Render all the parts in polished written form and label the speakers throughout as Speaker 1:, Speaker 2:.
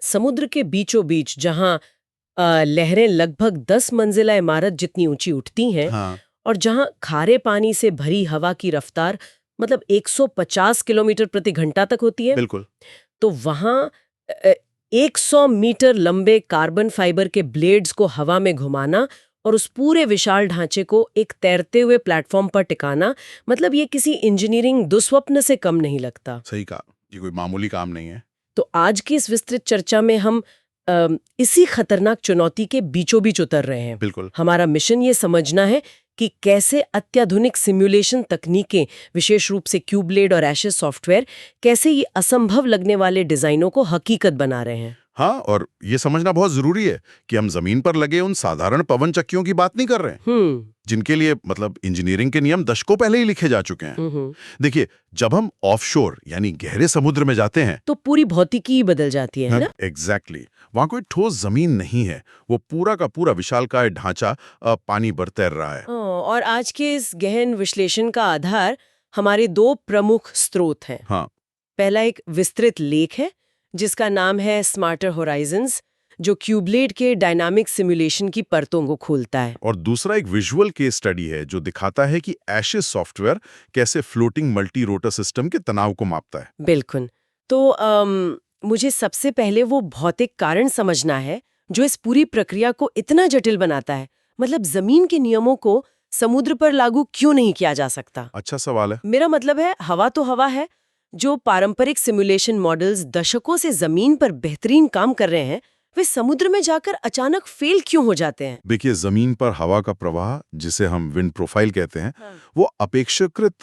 Speaker 1: समुद्र के बीचों बीच जहां लहरें लगभग 10 मंजिला इमारत जितनी ऊंची उठती हैं,
Speaker 2: हाँ,
Speaker 1: और जहां खारे पानी से भरी हवा की रफ्तार मतलब 150 किलोमीटर प्रति घंटा तक होती है,
Speaker 2: बिल्कुल।
Speaker 1: तो वहां 100 मीटर लंबे कार्बन फाइबर के ब्लेड्स को हवा में घुमाना और उस पूरे विशाल ढांचे को एक तैरते हुए प्लेटफॉर्म पर टिकाना, मतलब ये किसी इंजीनियरिंग दुस्वप्न से कम नहीं लगता।
Speaker 2: सही कहा, ये कोई मामूली काम नहीं है।
Speaker 1: तो आज की इस विस्तृत चर्चा में हम इसी खतरनाक चुनौती के बीचों बीच उतर रहे हैं।
Speaker 2: बिल्कुल।
Speaker 1: हमारा मिशन ये समझना है कि कैसे अत्याधुनिक सिमुलेशन तकनीकें, विशेष रूप से क्यूबलेड और एशेस सॉफ्टवेयर, कैसे ये असंभव लगने वाले डिजाइनों को हकीकत बना रहे हैं।
Speaker 2: हाँ, और ये समझना बहुत जरूरी है कि हम जमीन पर लगे उन साधारण पवन चक्कियों की बात नहीं कर रहे हैं, जिनके लिए मतलब इंजीनियरिंग के नियम दशकों पहले ही लिखे जा चुके हैं। देखिए, जब हम ऑफशोर यानी गहरे समुद्र में जाते हैं
Speaker 1: तो पूरी भौतिकी ही बदल जाती है ना?
Speaker 2: एग्जैक्टली। वहां कोई ठोस जमीन नहीं है, वो पूरा का पूरा विशालकाय ढांचा पानी पर तैर रहा है।
Speaker 1: और आज के इस गहन विश्लेषण का आधार हमारे दो प्रमुख स्रोत हैं।
Speaker 2: हाँ,
Speaker 1: पहला एक विस्तृत लेख है जिसका नाम है स्मार्टर होराइजन्स, जो क्यूबलेड के डायनामिक सिमुलेशन की परतों को खोलता है।
Speaker 2: और दूसरा एक विजुअल केस स्टडी है जो दिखाता है कि एशेस सॉफ्टवेयर कैसे फ्लोटिंग मल्टी रोटर सिस्टम के तनाव को मापता है।
Speaker 1: बिल्कुल। तो मुझे सबसे पहले वो भौतिक कारण समझना है जो इस पूरी प्रक्रिया को इतना जटिल बनाता है। मतलब जमीन के नियमों को समुद्र पर लागू क्यों नहीं किया जा सकता?
Speaker 2: अच्छा सवाल है।
Speaker 1: मेरा मतलब है, हवा तो हवा है। जो पारंपरिक सिमुलेशन मॉडल्स दशकों से जमीन पर बेहतरीन काम कर रहे हैं, वे समुद्र में जाकर अचानक फेल क्यों हो जाते हैं?
Speaker 2: देखिए, जमीन पर हवा का प्रवाह, जिसे हम विंड प्रोफाइल कहते हैं, वो अपेक्षाकृत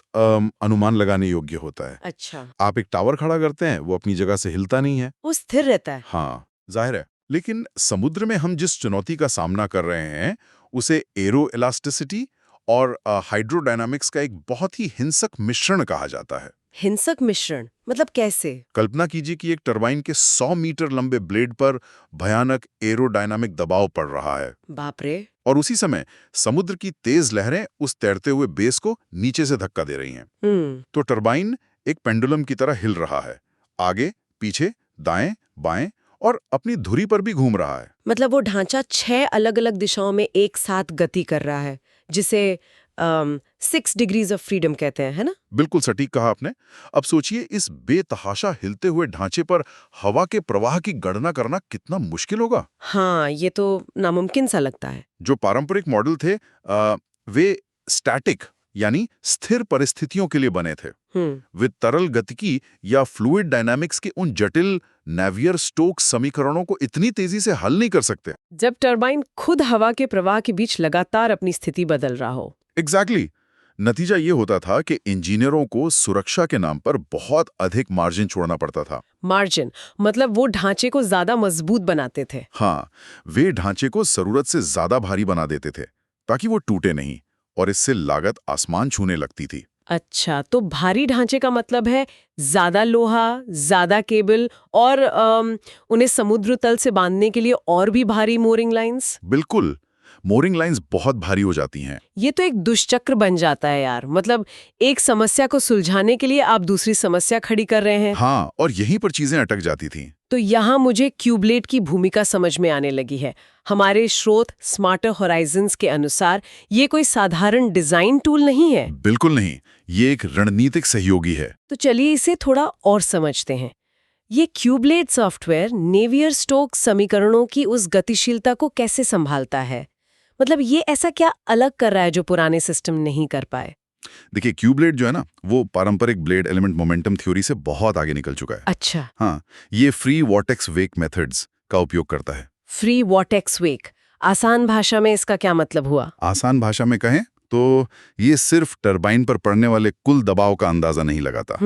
Speaker 2: अनुमान लगाने योग्य होता है।
Speaker 1: अच्छा,
Speaker 2: आप एक टावर खड़ा करते हैं, वो अपनी जगह से हिलता नहीं है।
Speaker 1: वो स्थिर रहता है।
Speaker 2: हाँ, जाहिर है। लेकिन समुद्र में हम जिस चुनौती का सामना कर रहे हैं, उसे एरो इलास्टिसिटी और हाइड्रोडायनामिक्स का एक बहुत ही हिंसक मिश्रण कहा जाता है।
Speaker 1: हिंसक मिश्रण मतलब कैसे?
Speaker 2: कल्पना कीजिए कि एक टरबाइन के 100 मीटर लंबे ब्लेड पर भयानक एरोडायनामिक दबाव पड़ रहा है,
Speaker 1: बाप रे।
Speaker 2: और उसी समय समुद्र की तेज लहरें उस तैरते हुए बेस को नीचे से धक्का दे रही हैं। तो टरबाइन एक पेंडुलम की तरह हिल रहा है, आगे पीछे, दाएं बाएं, और अपनी धुरी पर भी घूम रहा है।
Speaker 1: मतलब वो ढांचा 6 अलग-अलग दिशाओं में एक साथ गति कर रहा है, जिसे 6 डिग्रीज ऑफ फ्रीडम कहते हैं, है ना?
Speaker 2: बिल्कुल सटीक कहा आपने। अब सोचिए, इस बेतहाशा हिलते हुए ढांचे पर हवा के प्रवाह की गणना करना कितना मुश्किल होगा।
Speaker 1: हाँ, ये तो नामुमकिन सा लगता है।
Speaker 2: जो पारंपरिक मॉडल थे वे स्टैटिक यानी स्थिर परिस्थितियों के लिए बने थे। वे तरल गतिकी या फ्लूइड डायनामिक्स के उन जटिल नेवियर स्टोक्स समीकरणों को इतनी तेजी से हल नहीं कर सकते।
Speaker 1: जब टरबाइन खुद हवा के प्रवाह के बीच लगातार अपनी स्थिति बदल रहा हो।
Speaker 2: एग्जैक्टली। नतीजा ये होता था कि इंजीनियरों को सुरक्षा के नाम पर बहुत अधिक मार्जिन छोड़ना पड़ता था।
Speaker 1: मार्जिन मतलब वो ढांचे को ज्यादा मजबूत बनाते थे।
Speaker 2: हाँ, वे ढांचे को जरूरत से ज्यादा भारी बना देते थे ताकि वो टूटे नहीं, और इससे लागत आसमान छूने लगती थी।
Speaker 1: अच्छा, तो भारी ढांचे का मतलब है ज्यादा लोहा, ज्यादा केबल और उन्हें समुद्र तल से बांधने के लिए और भी भारी मोरिंग लाइंस।
Speaker 2: बिल्कुल, मोरिंग लाइंस बहुत भारी हो जाती हैं।
Speaker 1: ये तो एक दुष्चक्र बन जाता है यार। मतलब एक समस्या को सुलझाने के लिए आप दूसरी समस्या खड़ी कर रहे हैं।
Speaker 2: हाँ, और यहीं पर चीजें अटक जाती थीं।
Speaker 1: तो यहाँ मुझे क्यूबलेड की भूमिका समझ में आने लगी है। हमारे स्रोत स्मार्टर होराइजन्स के अनुसार ये कोई साधारण डिजाइन टूल नहीं है।
Speaker 2: बिल्कुल नहीं, ये एक रणनीतिक सहयोगी है।
Speaker 1: तो चलिए इसे थोड़ा और समझते हैं। ये क्यूबलेड सॉफ्टवेयर नेवियर स्टोक्स समीकरणों की उस गतिशीलता को कैसे संभालता है? मतलब ये ऐसा क्या अलग कर रहा है जो पुराने सिस्टम नहीं कर पाए?
Speaker 2: देखिए, क्यूबलेड जो है ना, वो पारंपरिक ब्लेड एलिमेंट मोमेंटम थ्योरी से बहुत आगे निकल चुका है।
Speaker 1: अच्छा,
Speaker 2: हाँ, ये फ्री वॉर्टेक्स वेक मेथड्स का उपयोग करता है।
Speaker 1: फ्री वॉर्टेक्स वेक, आसान भाषा में इसका क्या मतलब हुआ?
Speaker 2: आसान भाषा में कहें तो ये सिर्फ टरबाइन पर पड़ने वाले कुल दबाव का अंदाजा नहीं लगाता।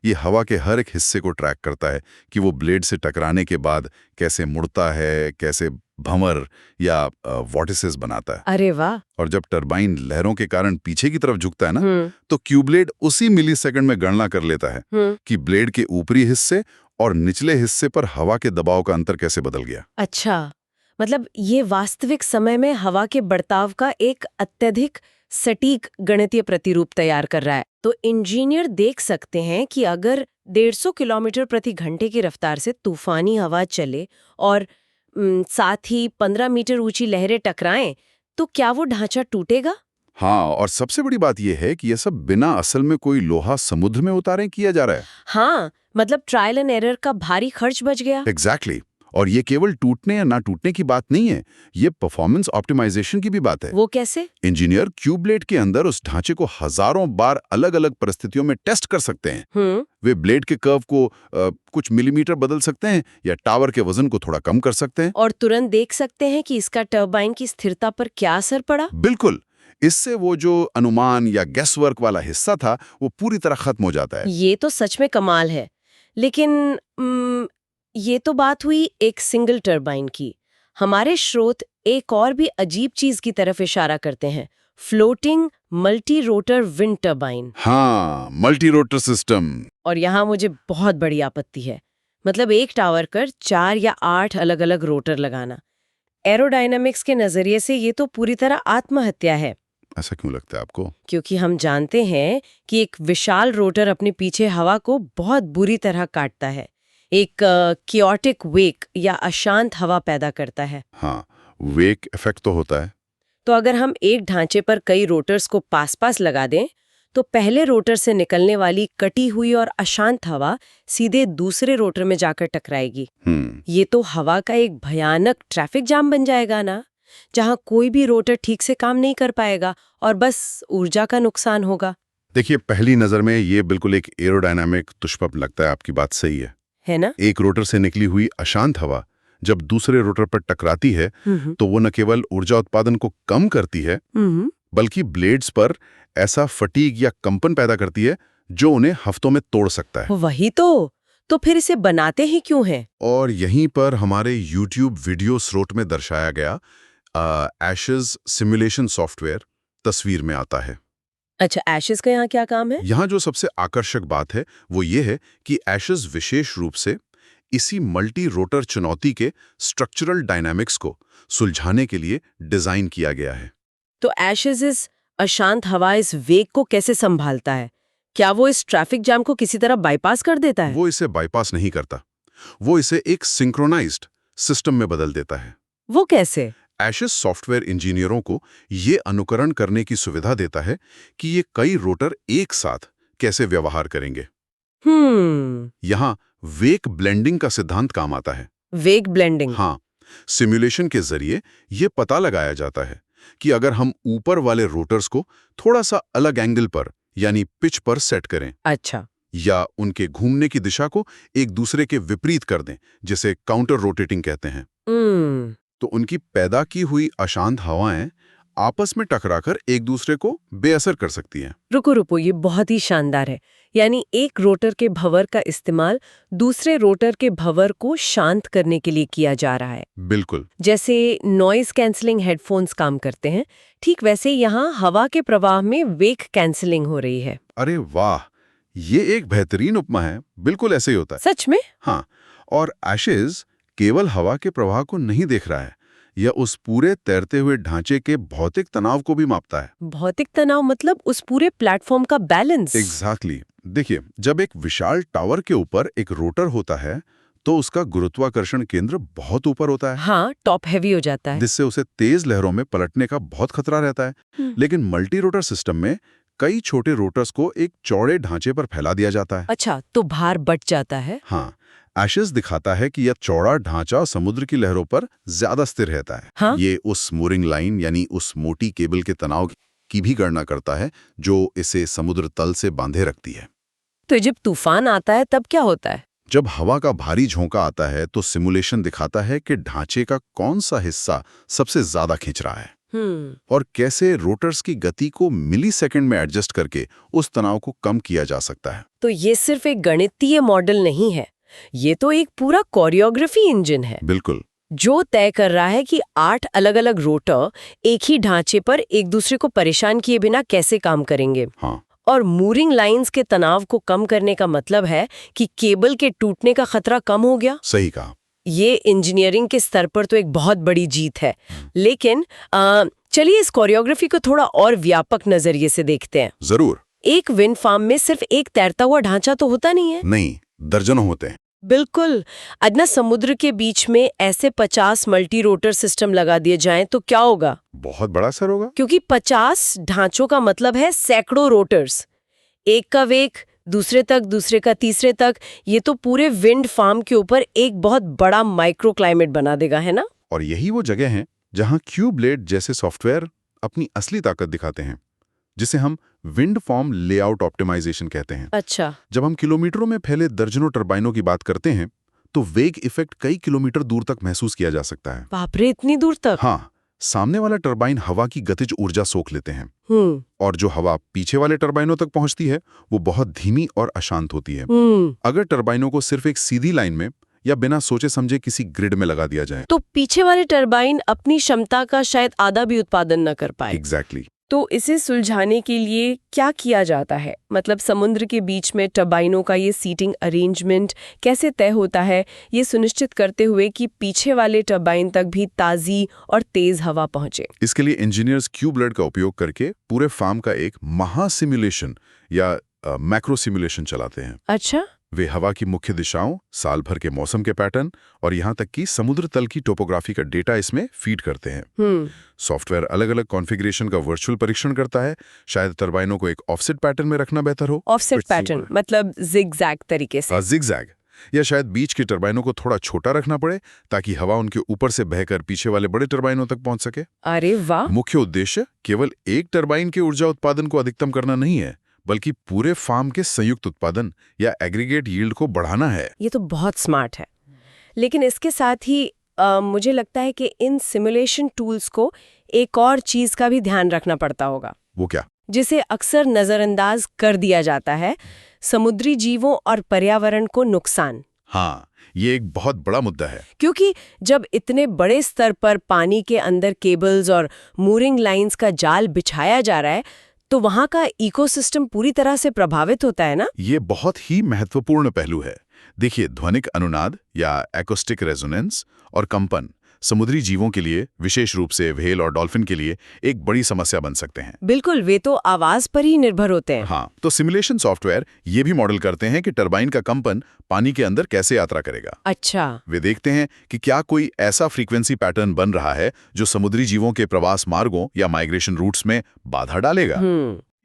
Speaker 2: ये हवा के हर एक हिस्से को ट्रैक करता है कि वो ब्लेड से टकराने के बाद कैसे मुड़ता है, कैसे भंवर या वॉर्टिसेस बनाता है।
Speaker 1: अरे वाह।
Speaker 2: और जब टरबाइन लहरों के कारण पीछे की तरफ झुकता है ना, तो क्यूबलेड उसी मिलीसेकंड में गणना कर लेता है कि ब्लेड के ऊपरी हिस्से और निचले हिस्से पर हवा के दबाव का अंतर कैसे बदल गया।
Speaker 1: अच्छा, मतलब ये वास्तविक समय में हवा के बर्ताव का एक अत्यधिक सटीक गणितीय प्रतिरूप तैयार कर रहा है। तो इंजीनियर देख सकते हैं कि अगर 150 किलोमीटर प्रति घंटे की रफ्तार से तूफानी हवा चले और साथ ही 15 मीटर ऊंची लहरें टकराएं, तो क्या वो ढांचा टूटेगा?
Speaker 2: हाँ, और सबसे बड़ी बात यह है कि यह सब बिना असल में कोई लोहा समुद्र में उतारे किया जा रहा है।
Speaker 1: हाँ, मतलब ट्रायल एंड एरर का भारी खर्च बच गया।
Speaker 2: एग्जैक्टली। और ये केवल टूटने या ना टूटने की बात नहीं है, ये परफॉर्मेंस ऑप्टिमाइजेशन की भी बात है।
Speaker 1: वो कैसे?
Speaker 2: इंजीनियर क्यूब ब्लेड के अंदर उस ढांचे को हजारों बार अलग अलग परिस्थितियों में टेस्ट कर सकते हैं। वे ब्लेड के कर्व को कुछ मिलीमीटर बदल सकते हैं या टावर के वजन को थोड़ा कम कर सकते हैं।
Speaker 1: और तुरंत देख सकते हैं कि इसका टरबाइन की स्थिरता पर क्या असर पड़ा।
Speaker 2: बिल्कुल। इससे वो जो अनुमान या गेस वर्क वाला हिस्सा था वो पूरी तरह खत्म हो जाता है।
Speaker 1: ये तो सच में कमाल है। लेकिन ये तो बात हुई एक सिंगल टरबाइन की। हमारे स्रोत एक और भी अजीब चीज की तरफ इशारा करते हैं, floating multi rotor wind turbine.
Speaker 2: हाँ, मल्टी रोटर सिस्टम।
Speaker 1: और यहाँ मुझे बहुत बड़ी आपत्ति है। मतलब एक टावर कर 4 या 8 अलग अलग रोटर लगाना। एरोडायनामिक्स के नजरिए से ये तो पूरी तरह आत्महत्या है।
Speaker 2: ऐसा क्यों लगता है आपको?
Speaker 1: क्योंकि हम जानते हैं कि एक विशाल रोटर अपने पीछे हवा को बहुत बुरी तरह काटता है, एक कियोटिक वेक या अशांत हवा पैदा करता है।
Speaker 2: हाँ, वेक इफेक्ट तो होता है।
Speaker 1: तो अगर हम एक ढांचे पर कई रोटर्स को पास पास लगा दें, तो पहले रोटर से निकलने वाली कटी हुई और अशांत हवा सीधे दूसरे रोटर में जाकर टकराएगी। ये तो हवा का एक भयानक ट्रैफिक जाम बन जाएगा ना, जहां कोई भी रोटर ठीक से काम नहीं कर पाएगा और बस ऊर्जा का नुकसान होगा।
Speaker 2: देखिए, पहली नजर में ये बिल्कुल एक एरोडायनामिक दुष्प्रभाव लगता है। आपकी बात सही है
Speaker 1: ना?
Speaker 2: एक रोटर से निकली हुई अशांत हवा जब दूसरे रोटर पर टकराती है तो वो न केवल ऊर्जा उत्पादन को कम करती है बल्कि ब्लेड्स पर ऐसा फटीग या कंपन पैदा करती है जो उन्हें हफ्तों में तोड़ सकता है।
Speaker 1: वही तो फिर इसे बनाते ही क्यों हैं?
Speaker 2: और यहीं पर हमारे YouTube वीडियो स्रोत में दर्शाया गया एशेस सिमुलेशन सॉफ्टवेयर तस्वीर में आता है।
Speaker 1: अच्छा, एशेस का यहाँ क्या काम है?
Speaker 2: यहाँ जो सबसे आकर्षक बात है वो ये है कि एशेस विशेष रूप से इसी मल्टी रोटर चुनौती के स्ट्रक्चरल डायनामिक्स को सुलझाने के लिए डिजाइन किया गया है।
Speaker 1: तो एशेस इस अशांत हवा, इस वेग को कैसे संभालता है? क्या वो इस ट्रैफिक जाम को किसी तरह बाईपास कर देता है?
Speaker 2: वो इसे बाईपास नहीं करता, वो इसे एक सिंक्रोनाइज्ड सिस्टम में बदल देता है।
Speaker 1: वो कैसे?
Speaker 2: एशेस सॉफ्टवेयर इंजीनियरों को ये अनुकरण करने की सुविधा देता है कि ये कई रोटर एक साथ कैसे व्यवहार करेंगे। यहाँ वेक ब्लेंडिंग का सिद्धांत काम आता है।
Speaker 1: वेक ब्लेंडिंग?
Speaker 2: हाँ, सिमुलेशन के जरिए ये पता लगाया जाता है कि अगर हम ऊपर वाले रोटर्स को थोड़ा सा अलग एंगल पर यानी पिच पर सेट करें,
Speaker 1: अच्छा,
Speaker 2: या उनके घूमने की दिशा को एक दूसरे के विपरीत कर दें, जिसे काउंटर रोटेटिंग कहते हैं, तो उनकी पैदा की हुई अशांत हवाएं आपस में टकराकर एक दूसरे को बेअसर कर सकती हैं।
Speaker 1: रुको, ये बहुत ही शानदार है। यानी एक रोटर के भंवर का इस्तेमाल दूसरे रोटर के भंवर को शांत करने के लिए किया जा रहा है।
Speaker 2: बिल्कुल।
Speaker 1: जैसे नॉइज कैंसलिंग हेडफोन्स काम करते हैं, ठीक वैसे यहाँ हवा के प्रवाह में वेग कैंसलिंग हो रही है।
Speaker 2: अरे वाह, ये एक बेहतरीन उपमा है। बिल्कुल ऐसे ही होता है।
Speaker 1: सच में?
Speaker 2: हाँ, और एशेस केवल हवा के प्रवाह को नहीं देख रहा है, यह उस पूरे तैरते हुए ढांचे के भौतिक तनाव को भी मापता है।
Speaker 1: भौतिक तनाव मतलब उस पूरे प्लेटफॉर्म का बैलेंस?
Speaker 2: एग्जैक्टली। देखिए, जब एक विशाल टावर के ऊपर एक रोटर होता है तो उसका गुरुत्वाकर्षण केंद्र बहुत ऊपर होता है।
Speaker 1: हाँ, टॉप हैवी हो जाता है,
Speaker 2: जिससे उसे तेज लहरों में पलटने का बहुत खतरा रहता है। लेकिन मल्टी रोटर सिस्टम में कई छोटे रोटर्स को एक चौड़े ढांचे पर फैला दिया जाता है।
Speaker 1: अच्छा, तो भार बट जाता है।
Speaker 2: हाँ, एशेस दिखाता है कि यह चौड़ा ढांचा समुद्र की लहरों पर ज्यादा स्थिर रहता है।
Speaker 1: हाँ?
Speaker 2: ये उस मूरिंग लाइन यानी उस मोटी केबल के तनाव की भी गणना करता है जो इसे समुद्र तल से बांधे रखती है।
Speaker 1: तो जब तूफान आता है तब क्या होता है?
Speaker 2: जब हवा का भारी झोंका आता है तो सिमुलेशन दिखाता है कि ढांचे का कौन सा हिस्सा सबसे ज्यादा खींच रहा है और कैसे रोटर्स की गति को मिलीसेकंड में एडजस्ट करके उस तनाव को कम किया जा सकता है।
Speaker 1: तो ये सिर्फ एक गणितीय मॉडल नहीं है, ये तो एक पूरा कोरियोग्राफी इंजन है।
Speaker 2: बिल्कुल।
Speaker 1: जो तय कर रहा है कि 8 अलग-अलग रोटर एक ही ढांचे पर एक दूसरे को परेशान किए बिना कैसे काम करेंगे।
Speaker 2: हाँ।
Speaker 1: और मूरिंग लाइंस के तनाव को कम करने का मतलब है कि केबल के टूटने का खतरा कम हो गया।
Speaker 2: सही कहा।
Speaker 1: ये इंजीनियरिंग के स्तर पर तो एक बहुत बड़ी जीत है। लेकिन चलिए इस कोरियोग्राफी को थोड़ा और व्यापक नजरिए से देखते हैं।
Speaker 2: जरूर।
Speaker 1: एक विंड फार्म में सिर्फ एक तैरता हुआ ढांचा तो होता नहीं है।
Speaker 2: नहीं, दर्जनों होते हैं।
Speaker 1: बिल्कुल। अदना समुद्र के बीच में ऐसे 50 मल्टी रोटर सिस्टम लगा दिए जाएं तो क्या होगा?
Speaker 2: बहुत बड़ा असर होगा।
Speaker 1: क्योंकि 50 ढांचों का मतलब है सैकड़ों रोटर्स, एक का वेग दूसरे तक, दूसरे का तीसरे तक। ये तो पूरे विंड फार्म के ऊपर एक बहुत बड़ा माइक्रो क्लाइमेट बना देगा, है ना?
Speaker 2: और यही वो जगह है जहां क्यूब्लेड जैसे सॉफ्टवेयर अपनी असली ताकत दिखाते हैं, जिसे हम विंड फार्म लेआउट ऑप्टिमाइजेशन कहते हैं।
Speaker 1: अच्छा।
Speaker 2: जब हम किलोमीटरों में फैले दर्जनों टरबाइनों की बात करते हैं तो वेग इफेक्ट कई किलोमीटर दूर तक महसूस किया जा सकता है।
Speaker 1: बाप रे, इतनी दूर तक?
Speaker 2: हाँ, सामने वाला टरबाइन हवा की गतिज ऊर्जा सोख लेते हैं और जो हवा पीछे वाले टरबाइनों तक पहुंचती है वो बहुत धीमी और अशांत होती है। अगर टरबाइनों को सिर्फ एक सीधी लाइन में या बिना सोचे समझे किसी ग्रिड में लगा दिया जाए
Speaker 1: तो पीछे वाले टरबाइन अपनी क्षमता का शायद आधा भी उत्पादन न कर पाए।
Speaker 2: एग्जैक्टली।
Speaker 1: तो इसे सुलझाने के लिए क्या किया जाता है? मतलब समुद्र के बीच में टरबाइनों का ये सीटिंग अरेंजमेंट कैसे तय होता है, ये सुनिश्चित करते हुए कि पीछे वाले टरबाइन तक भी ताज़ी और तेज हवा पहुंचे?
Speaker 2: इसके लिए इंजीनियर्स क्यूब्लेड का उपयोग करके पूरे फार्म का एक महा सिमुलेशन या मैक्रो सिमुलेशन चलाते हैं।
Speaker 1: अच्छा।
Speaker 2: वे हवा की मुख्य दिशाओं, साल भर के मौसम के पैटर्न और यहाँ तक कि समुद्र तल की टोपोग्राफी का डेटा इसमें फीड करते हैं। सॉफ्टवेयर अलग अलग कॉन्फ़िगरेशन का वर्चुअल परीक्षण करता है। शायद टरबाइनों को एक ऑफसेट पैटर्न में रखना बेहतर हो।
Speaker 1: ऑफसेट पैटर्न मतलब जिगजैग तरीके से?
Speaker 2: जिगजैग। या शायद बीच की टरबाइनों को थोड़ा छोटा रखना पड़े ताकि हवा उनके ऊपर से बहकर पीछे वाले बड़े टरबाइनों तक पहुंच सके।
Speaker 1: अरे वाह।
Speaker 2: मुख्य उद्देश्य केवल एक टरबाइन के ऊर्जा उत्पादन को अधिकतम करना नहीं है, बल्कि पूरे फार्म के संयुक्त उत्पादन या एग्रीगेट यील्ड को बढ़ाना है।
Speaker 1: ये तो बहुत स्मार्ट है। लेकिन इसके साथ ही मुझे लगता है कि इन सिमुलेशन टूल्स को एक और चीज का भी ध्यान रखना पड़ता होगा।
Speaker 2: वो क्या?
Speaker 1: जिसे अक्सर नजरअंदाज कर दिया जाता है, समुद्री जीवों और पर्यावरण को नुकसान।
Speaker 2: हाँ, ये एक बहुत बड़ा मुद्दा है।
Speaker 1: क्योंकि जब इतने बड़े स्तर पर पानी के अंदर केबल्स और मूरिंग लाइंस का जाल बिछाया जा रहा है तो वहां का इकोसिस्टम पूरी तरह से प्रभावित होता है ना?
Speaker 2: ये बहुत ही महत्वपूर्ण पहलू है। देखिए, ध्वनिक अनुनाद या एक्रोस्टिक रेजोनेंस और कंपन समुद्री जीवों के लिए, विशेष रूप से व्हेल और डॉल्फिन के लिए, एक बड़ी समस्या बन सकते हैं।
Speaker 1: बिल्कुल, वे तो आवाज पर ही निर्भर होते हैं।
Speaker 2: हाँ, तो सिमुलेशन सॉफ्टवेयर ये भी मॉडल करते हैं कि टरबाइन का कंपन पानी के अंदर कैसे यात्रा करेगा।
Speaker 1: अच्छा।
Speaker 2: वे देखते हैं कि क्या कोई ऐसा फ्रीक्वेंसी पैटर्न बन रहा है जो समुद्री जीवों के प्रवास मार्गों या माइग्रेशन रूट्स में बाधा डालेगा।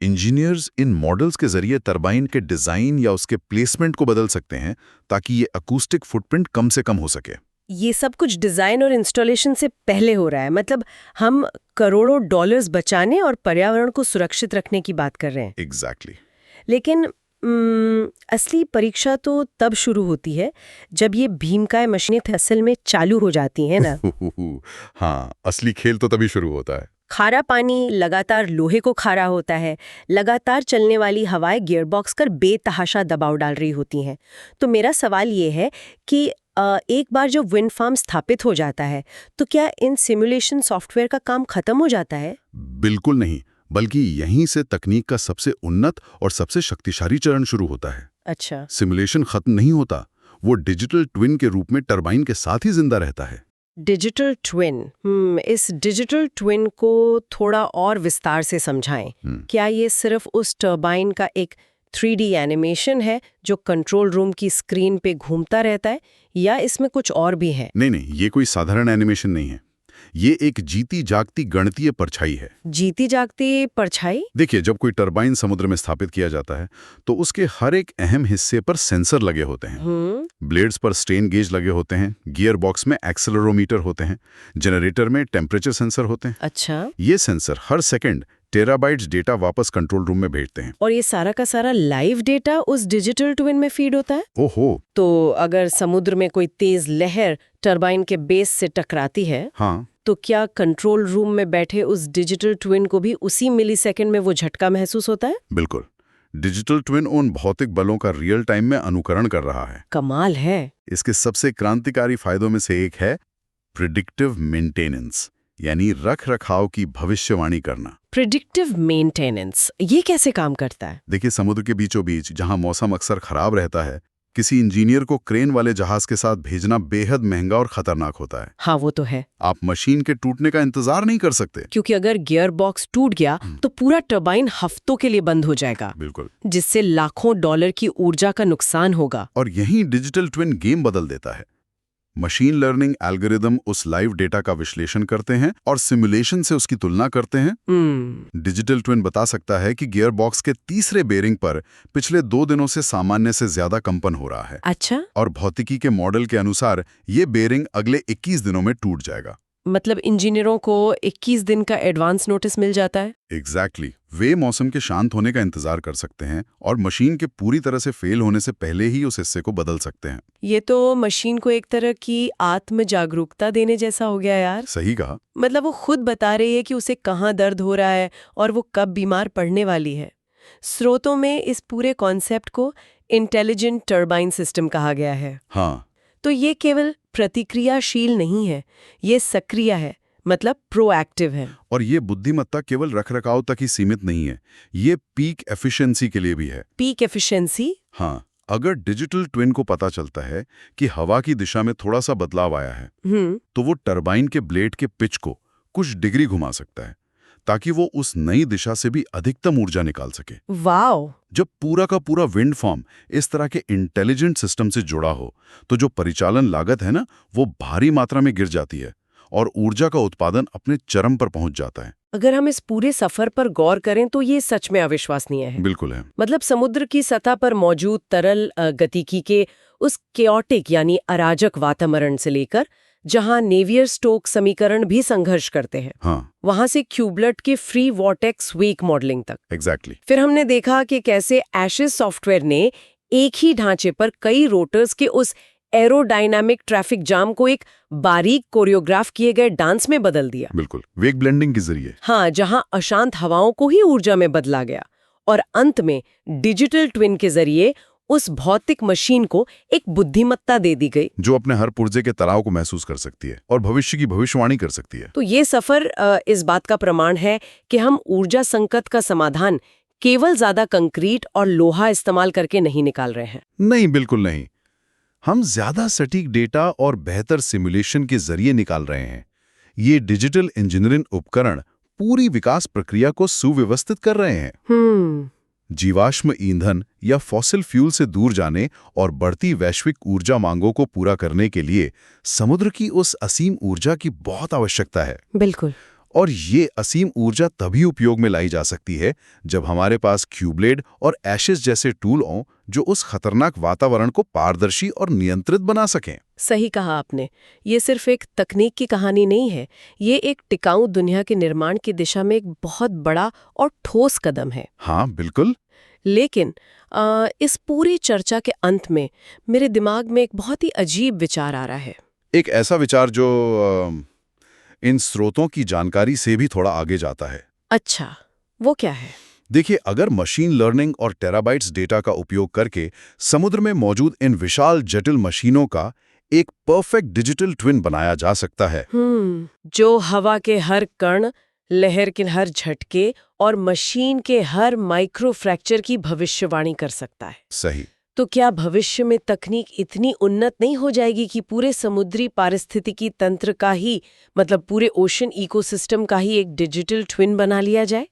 Speaker 2: इंजीनियर्स इन मॉडल्स के जरिए टरबाइन के डिजाइन या उसके प्लेसमेंट को बदल सकते हैं ताकि ये अकूस्टिक फुटप्रिंट कम से कम हो सके।
Speaker 1: ये सब कुछ डिजाइन और इंस्टॉलेशन से पहले हो रहा है। मतलब हम करोड़ों डॉलर्स बचाने और पर्यावरण को सुरक्षित रखने की बात कर रहे हैं।
Speaker 2: एग्जैक्टली।
Speaker 1: लेकिन असली परीक्षा तो तब शुरू होती है जब ये भीमकाय मशीनें असल में चालू हो जाती हैं ना।
Speaker 2: हाँ, असली खेल तो तभी शुरू होता है।
Speaker 1: खारा पानी लगातार लोहे को खारा होता है, लगातार चलने वाली हवाएं गियरबॉक्स कर बेतहाशा दबाव डाल रही होती हैं। तो मेरा सवाल ये है कि एक बार जब विंड फार्म स्थापित हो जाता है तो क्या इन सिमुलेशन सॉफ्टवेयर का काम खत्म हो जाता है?
Speaker 2: बिल्कुल नहीं, बल्कि यहीं से तकनीक का सबसे उन्नत और सबसे शक्तिशाली चरण शुरू होता है।
Speaker 1: अच्छा।
Speaker 2: सिमुलेशन खत्म नहीं होता, वो डिजिटल ट्विन के रूप में टरबाइन के साथ ही जिंदा रहता है।
Speaker 1: Digital twin. इस डिजिटल ट्विन को थोड़ा और विस्तार से समझाएं। क्या ये सिर्फ उस टरबाइन का एक 3D एनिमेशन है जो कंट्रोल रूम की स्क्रीन पे घूमता रहता है, या इसमें कुछ और भी है?
Speaker 2: नहीं, ये कोई साधारण एनिमेशन नहीं है। ये एक जीती जागती गणितीय परछाई है।
Speaker 1: जीती जागती परछाई?
Speaker 2: देखिए, जब कोई टरबाइन समुद्र में स्थापित किया जाता है तो उसके हर एक अहम हिस्से पर सेंसर लगे होते हैं। ब्लेड्स पर स्ट्रेन गेज लगे होते हैं, गियर बॉक्स में एक्सेलरोमीटर होते हैं, जनरेटर में टेम्परेचर सेंसर होते हैं।
Speaker 1: अच्छा।
Speaker 2: ये सेंसर हर सेकंड टेराबाइट्स डेटा वापस कंट्रोल रूम में भेजते हैं।
Speaker 1: और ये सारा का सारा लाइव डेटा उस डिजिटल ट्विन में फीड होता है?
Speaker 2: ओहो।
Speaker 1: तो अगर समुद्र में कोई तेज लहर टरबाइन के बेस से टकराती है,
Speaker 2: हाँ,
Speaker 1: तो क्या कंट्रोल रूम में बैठे उस डिजिटल ट्विन को भी उसी मिलीसेकंड में वो झटका महसूस होता है?
Speaker 2: बिल्कुल। डिजिटल ट्विन उन भौतिक बलों का रियल टाइम में अनुकरण कर रहा है।
Speaker 1: कमाल है।
Speaker 2: इसके सबसे क्रांतिकारी फायदों में से एक है प्रिडिक्टिव मेंटेनेंस, यानी रख रखाव की भविष्यवाणी करना।
Speaker 1: प्रिडिक्टिव मेंटेनेंस, ये कैसे काम करता है?
Speaker 2: देखिए, समुद्र के बीचों बीच जहां मौसम अक्सर खराब रहता है, किसी इंजीनियर को क्रेन वाले जहाज के साथ भेजना बेहद महंगा और खतरनाक होता है।
Speaker 1: हाँ वो तो है,
Speaker 2: आप मशीन के टूटने का इंतजार नहीं कर सकते।
Speaker 1: क्योंकि अगर गियर बॉक्स टूट गया तो पूरा टरबाइन हफ्तों के लिए बंद हो जाएगा,
Speaker 2: बिल्कुल।
Speaker 1: जिससे लाखों डॉलर की ऊर्जा का नुकसान होगा।
Speaker 2: और यहीं डिजिटल ट्विन गेम बदल देता है। मशीन लर्निंग एल्गोरिदम उस लाइव डेटा का विश्लेषण करते हैं और सिमुलेशन से उसकी तुलना करते हैं। डिजिटल ट्विन बता सकता है कि गियर बॉक्स के तीसरे बेरिंग पर पिछले 2 दिनों से सामान्य से ज्यादा कंपन हो रहा है।
Speaker 1: अच्छा,
Speaker 2: और भौतिकी के मॉडल के अनुसार ये बेरिंग अगले 21 दिनों में टूट जाएगा।
Speaker 1: मतलब इंजीनियरों को 21 दिन का एडवांस नोटिस मिल जाता है।
Speaker 2: एग्जैक्टली। वे मौसम के शांत होने का इंतजार कर सकते हैं और मशीन के पूरी तरह से फेल होने से पहले ही उस हिस्से को बदल सकते हैं।
Speaker 1: ये तो मशीन को एक तरह की आत्म जागरूकता देने जैसा हो गया यार।
Speaker 2: सही कहा।
Speaker 1: मतलब वो खुद बता रही है कि उसे कहाँ दर्द हो रहा है और वो कब बीमार पड़ने वाली है। स्रोतों में इस पूरे कॉन्सेप्ट को इंटेलिजेंट टरबाइन सिस्टम कहा गया है।
Speaker 2: हाँ,
Speaker 1: तो ये केवल प्रतिक्रियाशील नहीं है, ये सक्रिय है, मतलब प्रोएक्टिव है।
Speaker 2: और ये बुद्धिमत्ता केवल रखरखाव तक ही सीमित नहीं है, ये पीक एफिशिएंसी के लिए भी है।
Speaker 1: Peak efficiency?
Speaker 2: हाँ, अगर डिजिटल ट्विन को पता चलता है कि हवा की दिशा में थोड़ा सा बदलाव आया है, तो वो टरबाइन के ब्लेड के पिच को कुछ डिग्री घुमा सकता है, ताकि वो उस नई दिशा से भी अधिकतम ऊर्जा निकाल सके।
Speaker 1: वाओ!
Speaker 2: जब पूरा का पूरा विंड फार्म इस तरह के इंटेलिजेंट सिस्टम से जुड़ा हो, तो जो परिचालन लागत है ना, वो भारी मात्रा में गिर जाती है और ऊर्जा का उत्पादन अपने चरम पर पहुंच जाता है।
Speaker 1: अगर हम इस पूरे सफर पर गौर करें तो ये सच में अविश्वसनीय है।
Speaker 2: बिल्कुल है।
Speaker 1: मतलब समुद्र की सतह पर मौजूद तरल गतिकी के उस केओटिक यानी अराजक वातावरण से लेकर जहां नेवियर स्टोक समीकरण भी संघर्ष करते हैं,
Speaker 2: हाँ,
Speaker 1: वहां से क्यूबलेट के फ्री वॉर्टेक्स वेक मॉडलिंग तक।
Speaker 2: एग्जैक्टली।
Speaker 1: फिर हमने देखा कि कैसे एशिस सॉफ्टवेयर ने एक ही ढांचे पर कई रोटर्स के उस एरोडायनामिक ट्रैफिक जाम को एक बारीक कोरियोग्राफ किए गए डांस में बदल दिया।
Speaker 2: बिल्कुल, वेग ब्लेंडिंग के जरिए।
Speaker 1: हाँ, जहां अशांत हवाओं को ही ऊर्जा में बदला गया और अंत में डिजिटल ट्विन के जरिए उस भौतिक मशीन को एक बुद्धिमत्ता दे दी गई
Speaker 2: जो अपने हर पुर्जे के तनाव को महसूस कर सकती है और भविष्य की भविष्यवाणी कर सकती है।
Speaker 1: तो ये सफर इस बात का प्रमाण है कि हम ऊर्जा संकट का समाधान केवल ज्यादा कंक्रीट और लोहा इस्तेमाल करके नहीं निकाल रहे हैं।
Speaker 2: नहीं, बिल्कुल नहीं। हम ज्यादा सटीक डेटा और बेहतर सिमुलेशन के जरिए निकाल रहे हैं। ये डिजिटल इंजीनियरिंग उपकरण पूरी विकास प्रक्रिया को सुव्यवस्थित कर रहे हैं। जीवाश्म ईंधन या फॉसिल फ्यूल से दूर जाने और बढ़ती वैश्विक ऊर्जा मांगों को पूरा करने के लिए समुद्र की उस असीम ऊर्जा की बहुत आवश्यकता है।
Speaker 1: बिल्कुल।
Speaker 2: और ये असीम ऊर्जा तभी उपयोग में लाई जा सकती है जब हमारे पास क्यूब्लेड और एशिस जैसे टूल हों जो उस खतरनाक वातावरण को पारदर्शी और नियंत्रित बना सकें।
Speaker 1: सही कहा आपने। ये सिर्फ एक तकनीक की कहानी नहीं है, ये एक टिकाऊ दुनिया के निर्माण की दिशा में एक बहुत बड़ा और ठोस कदम है।
Speaker 2: हाँ, बिल्कुल।
Speaker 1: लेकिन इस पूरी चर्चा के अंत में मेरे दिमाग में एक बहुत ही अजीब विचार आ रहा है।
Speaker 2: एक ऐसा विचार जो इन स्रोतों की जानकारी से भी थोड़ा आगे जाता है।
Speaker 1: अच्छा, वो क्या है?
Speaker 2: देखिए, अगर मशीन लर्निंग और टेराबाइट्स डेटा का उपयोग करके समुद्र में मौजूद इन विशाल जटिल मशीनों का एक परफेक्ट डिजिटल ट्विन बनाया जा सकता है,
Speaker 1: जो हवा के हर कण, लहर के हर झटके और मशीन के हर माइक्रो फ्रैक्चर की भविष्यवाणी कर सकता है।
Speaker 2: सही।
Speaker 1: तो क्या भविष्य में तकनीक इतनी उन्नत नहीं हो जाएगी कि पूरे समुद्री पारिस्थितिकी तंत्र का ही, मतलब पूरे ओशन इकोसिस्टम का ही एक डिजिटल ट्विन बना लिया जाए?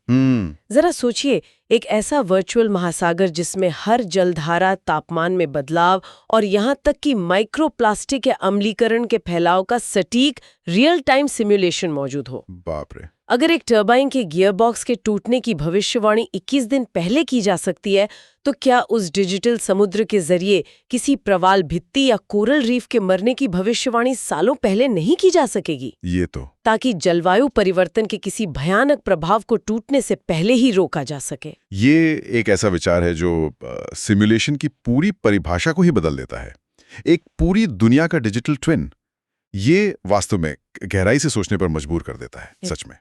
Speaker 1: जरा सोचिए, एक ऐसा वर्चुअल महासागर जिसमें हर जलधारा, तापमान में बदलाव और यहाँ तक कि माइक्रोप्लास्टिक या अम्लीकरण के फैलाव का सटीक रियल टाइम सिमुलेशन मौजूद हो।
Speaker 2: बाप रे।
Speaker 1: अगर एक टरबाइन के गियरबॉक्स के टूटने की भविष्यवाणी 21 दिन पहले की जा सकती है, तो क्या उस डिजिटल समुद्र के जरिए किसी प्रवाल भित्ति या कोरल रीफ के मरने की भविष्यवाणी सालों पहले नहीं की जा सकेगी?
Speaker 2: ये तो,
Speaker 1: ताकि जलवायु परिवर्तन के किसी भयानक प्रभाव को टूटने से पहले ही रोका जा सके।
Speaker 2: ये एक ऐसा विचार है जो सिमुलेशन की पूरी परिभाषा को ही बदल देता है। एक पूरी दुनिया का डिजिटल ट्विन, ये वास्तव में गहराई से सोचने पर मजबूर कर देता है, सच में।